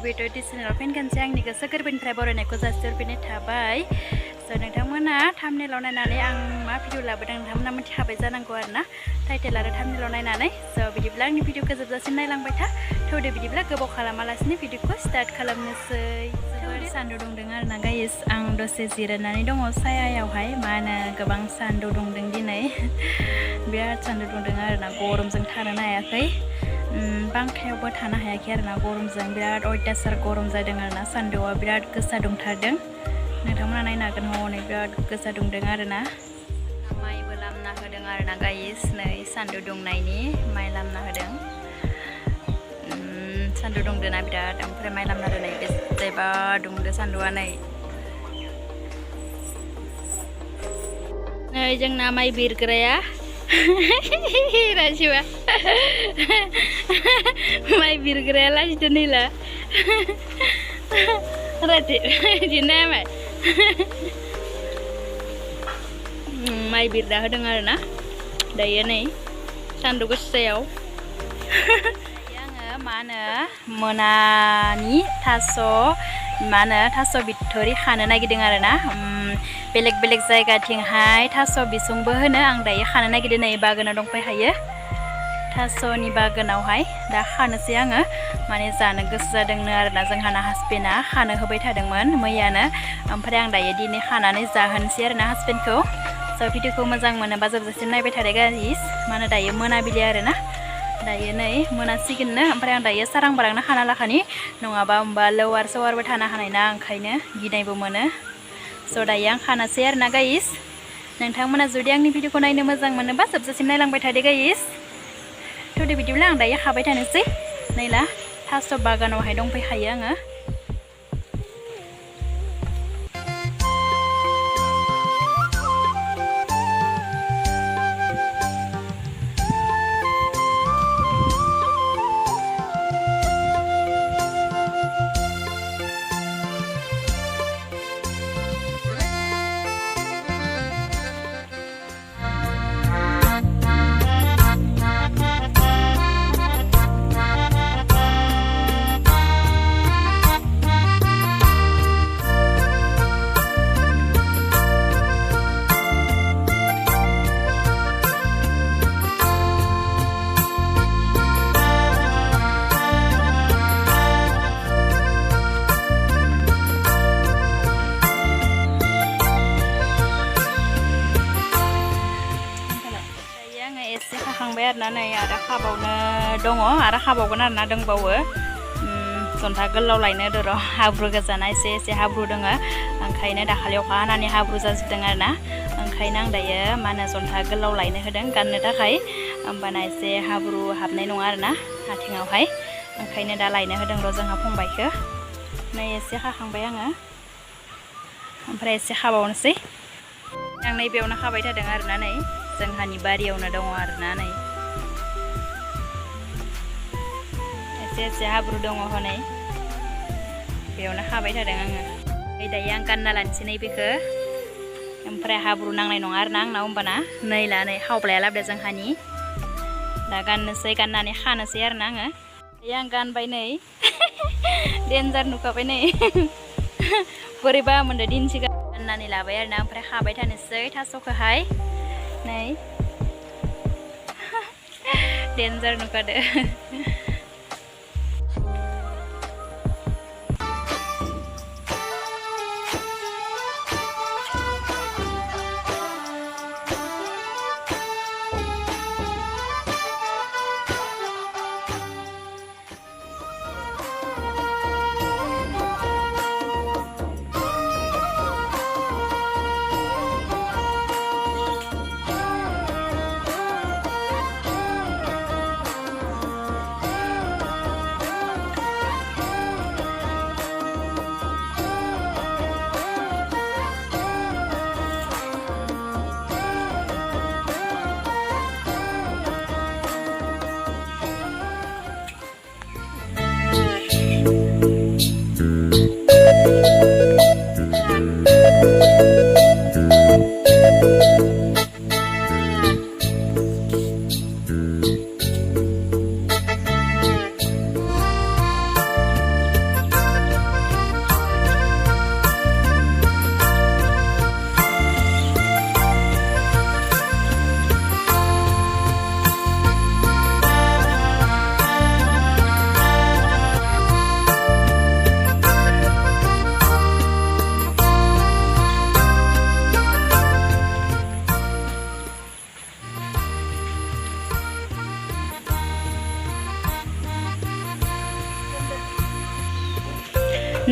बेट' चेनेलाव फिन खनसे आंनि गोसो गोरबोनिफ्राय बरायनायखौ जासिहरफिननाय थाबाय। स' नोंथांमोना थाम्बनेलाव नायनानै आं मा भिडिअ लाबोदों नोंथांमोना मिथिखाबाय जानांगौ आरोना टाइटेल आरो थाम्बनेलाव नायनानै। स' बिदिब्ला आंनि भिडिअखौ जोबजासिम नायलांबाय था। थौदो बिदिब्ला गोबाव खालामालासिनो भिडिअखौ स्टार्ट खालामनोसै। जोबोर सान्दुं दुंदों आरोना गाइस, आं दसे जिरायनानै दङ सायायावहाय। मा होनो गोबां सान्दुं दुंदों दिनै बिराद सान्दुं दुंदों आरोना, गरमजों थानो हायाखै। बांखायावबो थानो हायाखै आरोना, गरमजों बिराद अयथासार गरम जादों आरोना, सान्दुंआ बिराद गोसा दुंथारदों। नोंथांमोना नायनो हागोन हनै बिराद गोसा दुंदों आरोना। माइबो लामना होदों आरोना गाइस, नै सान्दुं दुंनायनि माइ लामना होदों। सान्दुं दुंदोना बिराद, ओमफ्राय माइ लामना होनाय बेसेबा दुंदो सान्दुंआ। नै जोंना माइ बिरग्राया राजिबा माइ बिरग्राया लाजिदो नैला राजि बिदिनो माइ माइ बिरना होदों आरोना दायो नै सान्दुं गोसायाव। आङो मा होनो मोनानि थास' बिथ'रि खानो नागिरदों आरोना। बेलेग बेलेग जायगाथिंहाय थास' बिसुंबो होनो, आं दायो खानो नागिरदों। नै बागानाव दंफायखायो थास'नि बागानावहाय, दा खानोसै आङो। माने जानो गोसो जादोंनो आरोना, जोंहाना हासबेन्डआ खानो होबाय थादोंमोन मैयानो, ओमफ्राय आं दायो दिनै खानानै जाहोनोसै आरोना हासबेन्डखौ। स' भिडिअखौ मोजां मोनोबा जोबजासिम नायबाय थादो गाइस। मानो दायो मोनाबिलि आरोना, दायो नै मोनासिगोननो, ओमफ्राय आं दायो सारां बारांनो खाना लाखानि, नङाबा होमबा लवार सवारबो थानो हानाय ना, ओंखायनो गिनायबो मोनो। स' दायो आं खानोसै आरोना गाइस। नोंथांमोना जुदि आंनि भिडिअखौ नायनो मोजां मोनोबा जोबजासिम नायलांबाय थादो गाइस। थौदो बिदिब्ला आं दायो खाबाय थानोसै। नैला थास' बागानावहाय दंफैखायो आङो। एसे खाखांबाय आरोना, नै आरो खाबावनो दङ, आरो खाबावगोन आरोना, दंबावो। जन्था गोलाव लायनो दर' हाब्रु गोजाना एसे हाब्रु दङ, ओंखायनो दाखालि अखा हानानै हाब्रु जाजोबदों आरोना। ओंखायनो आं दायो मा होनो जन्था गोलाव लायनो होदों गाननो थाखाय, होमबाना एसे हाब्रु हाबनाय नङा आरोना आथिङावहाय। ओंखायनो दा लायनो होदों र' जोंहा फंबायखौ। नै एसे खाखांबाय आङो, ओमफ्राय एसे खाबावनोसै। आं नैबेयावनो खाबाय थादों आरोना, नै जोंहानि बारियावनो दङ आरोना। नै एसे हाब्रु दङ हनै, बेयावनो खाबाय थादों आङो। नै दायो आं गानना लानोसै नैबेखौ, ओमफ्राय हाब्रु नांनाय नङा आरोना आंनाव, होमबाना नैला नै खावब्लाया लाबोदो जोंहानि। दा गाननोसै, गाननानै खानोसै आरोना आङो। दायो आं गानबाय नै देन्जार नुखाबाय नै बोरैबा मोनदो दिनसि गाननानै लाबाय आरोना, ओमफ्राय खाबाय थानोसै थास'खौहाय। नै देन्जार नुखादो।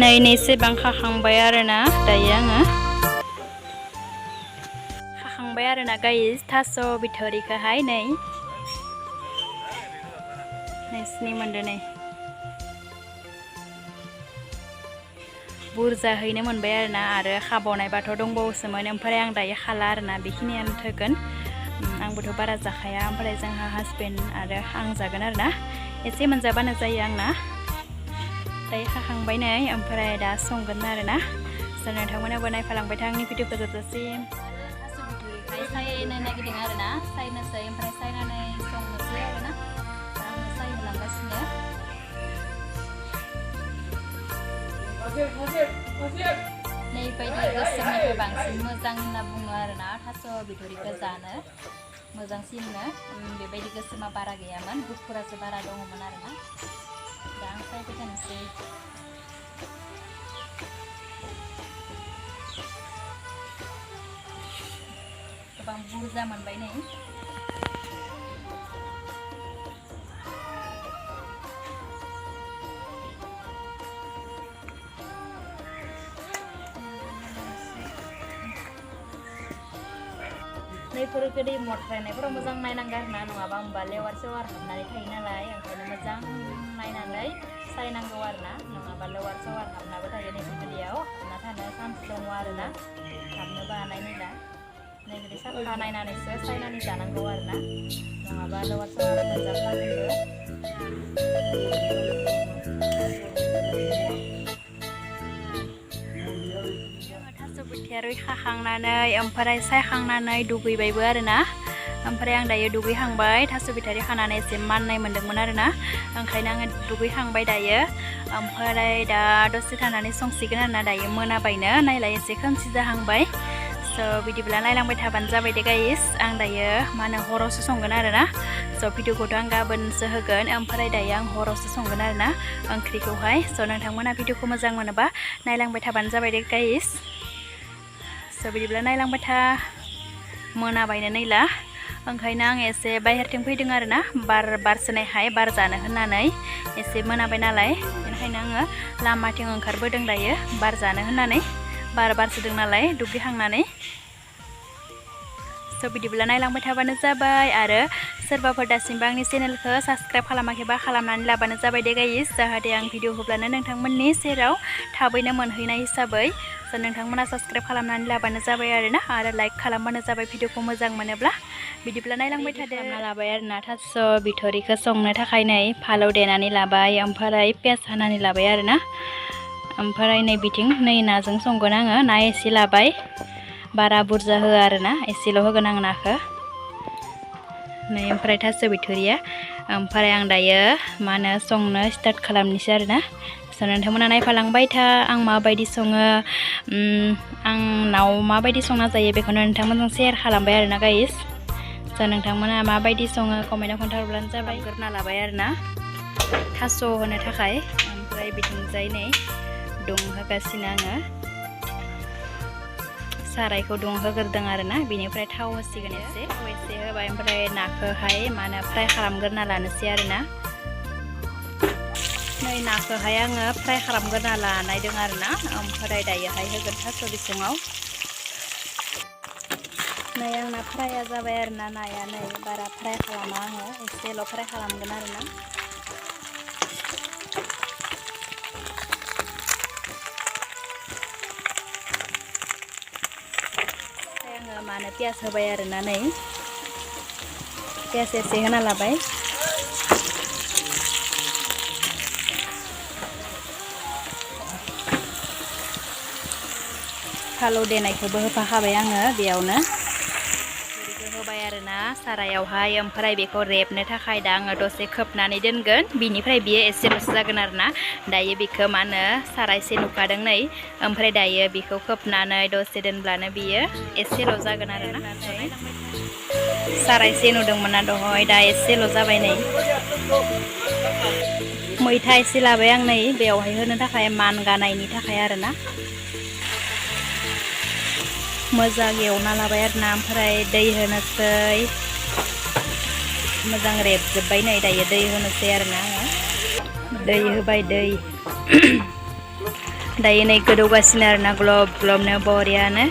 नैसेबां खाखांबाय आरोना दायो आङो खाखांबाय आरोना गाइस थास' बिथ'रिखौहाय नैसिनि मोनदो नै बुरजाहैनो मोनबाय आरोना आरो खाबावनायबाथ' दंबावोसोमोन ओमफ्राय आं दायो खाला आरोना बेखिनियानो थोगोन आंबोथ' बारा जाखाया ओमफ्राय जोंहा हासबेन्ड आरो आं जागोन आरोना एसे मोनजाबानो जायो आंना दायो खाखांबाय नै ओमफ्राय दा संगोन आरोना नोंथांमोनाबो नायफालांबाय था आंनि भिडिअखौ जोबजासिम थास' बिथ'रिखाय सायनो नागिरदों आरोना सायनोसै ओमफ्राय सायनानै संनोसै आरोना दा आङो सायहोलांगासिनो नैबायदि गोसोमनिफ्राय बांसिन मोजां होनना बुङो आरोना थास' बिथ'रिखौ जानो मोजांसिननो बेबायदि गोसोमा बारा गैयामोन गुफुरासो बारा दङमोन आरोना दा आं सायबाय थानोसै गोबां बुरजा मोनबाय नै नैफोरखौ दै मथरायनायफोराव मोजां नायनांगौ आरोना नङाबा होमबा लेवार सेवार हाबनानै थायो नालाय ओंखायनो मोजां नायनानै सायनांगौ आरोना नङाबा लेवार सेवार हाबनाबो थायो नैबे दैयाव हाबना थानो चान्स दङ आरोना हाबनोबो हानाय नैला नैबेदि साफा नायनानैसो सायनानै जानांगौ आरोना नङाबा लेवार सेवार मोनजाफ्लांगोनबो बिथ'रि खाखांनानै ओमफ्राय सायखांनानै दुगैबायबो आरोना ओमफ्राय आं दायो दुगैखांबाय थास' बिथ'रि खानानै एसे माननाय मोन्दोंमोन आरोना ओंखायनो आङो दुगैखांबाय दायो ओमफ्राय दा दसे थानानै संसिगोन आरोना दायो मोनाबायनो नायलाय एसे खोमसि जाहांबाय स' बिदिब्ला नायलांबाय थाबानो जाबाय दे गाइस आं दायो मा होनो हरावसो संगोन आरोना स' भिडिअखौथ' आं गाबोनसो होगोन ओमफ्राय दायो आं हरावसो संगोन आरोना ओंख्रिखौहाय स' नोंथांमोना भिडिअखौ मोजां मोनोबा नायलांबाय थाबानो जाबाय दे गाइस स' बिदिब्ला नायलांबाय था मोनाबायनो नैला ओंखायनो आं एसे बाहेरथिं फैदों आरोना बार बारसोनायहाय बार जानो होननानै एसे मोनाबाय नालाय बेनिखायनो आङो लामाथिं ओंखारबोदों दायो बार जानो होननानै बार बारसोदों नालाय दुगैखांनानै स' बिदिब्ला नायलांबाय थाबानो जाबाय आरो सोरबाफोर दासिमबो आंनि चेनेलखौ साबस्क्राइब खालामाखैबा खालामनानै लाबानो जाबाय दे गाइस जाहाथे आं भिडिअ होब्लानो नोंथांमोननि सेराव थाबैनो मोनहैनाय हिसाबै स' नोंथांमोना साबस्क्राइब खालामनानै लाबानो जाबाय आरोना आरो लाइक खालामबानो जाबाय भिडिअखौ मोजां मोनोब्ला बिदिब्ला नायलांबाय थादो खालामना लाबाय आरोना थास' बिथ'रिखौ संनो थाखाय नै फालौ देनानै लाबाय ओमफ्राय पियास हानानै लाबाय आरोना ओमफ्राय नै बिथिं नै नाजों संगोन आङो ना एसे लाबाय बारा बुरजा होआ आरोना एसेल' होगोन आं नाखौ नै ओमफ्राय थास' बिथ'रिया ओमफ्राय आं दायो मा होनो संनो स्टार्ट खालामनोसै आरोना स' नोंथांमोना नायफालांबाय था आं माबायदि सङो आंनाव माबायदि संना जायो बेखौनो नोंथांमोनजों शेयार खालामबाय आरोना गाइस स' नोंथांमोना माबायदि सङो कमेन्टआव खोन्थाहरब्लानो जाबाय गोरना लाबाय आरोना थास' होनो थाखाय ओमफ्राय बिथिंजाय नै दुंहोगासिनो आङो सारायखौ दुंहोग्रोदों आरोना बिनिफ्राय थाव होसिगोन एसे होबाय ओमफ्राय नाखौहाय मा होनो फ्राय खालामग्रोना लानोसै आरोना नै नाखौहाय आङो फ्राय खालामग्रोना लानायदों आरोना ओमफ्राय दायोहाय होगोन थास' बिसङाव नै आंना फ्राया जाबाय आरोना नाया नै बारा फ्राय खालामा आङो एसेल' फ्राय खालामगोन आरोना मा होनो पियास होबाय आरोना नै पियास एसे होना लाबाय फालौ देनायखौबो होफाखाबाय आङो बेयावनो होबाय आरोना सारायावहाय ओमफ्राय बेखौ रेबनो थाखाय दा आङो दसे खोबनानै दोनगोन बिनिफ्राय बियो एसेल'सो जागोन आरोना दायो बेखौ मा होनो सारायसे नुखादों नै ओमफ्राय दायो बेखौ खोबनानै दसे दोनब्लानो बियो एसेल' जागोन आरोना सारायसे नुदोंमोन ना दहाय दा एसेल' जाबाय नै मैथा एसे लाबाय आं नै बेवहाय होनो थाखाय मान गानायनि थाखाय आरोना मोजां एवना लाबाय आरोना ओमफ्राय दै होनोसै मोजां रेबजोब्बाय नै दायो दै होनोसै आरोना आङो दै होबाय दै दायो नै गोदौगासिनो आरोना ग्लब ग्लबनो बरियानो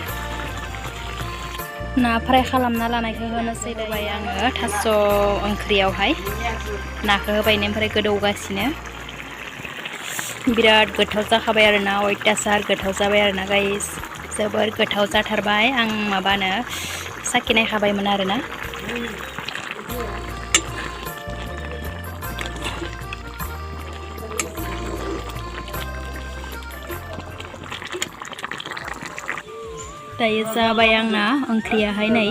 ना फ्राय खालामना लानायखौ होनोसै दायो आङो थास' ओंख्रियावहाय नाखौ होबाय ओमफ्राय गोदौगासिनो बिराद गोथाव जाखाबाय आरोना अयथासार गोथाव जाबाय आरोना गाइस जोबोर गोथाव जाथारबाय आं माबानो साखिनायखाबायमोन आरोना दायो जाबाय आंना ओंख्रियाहाय नै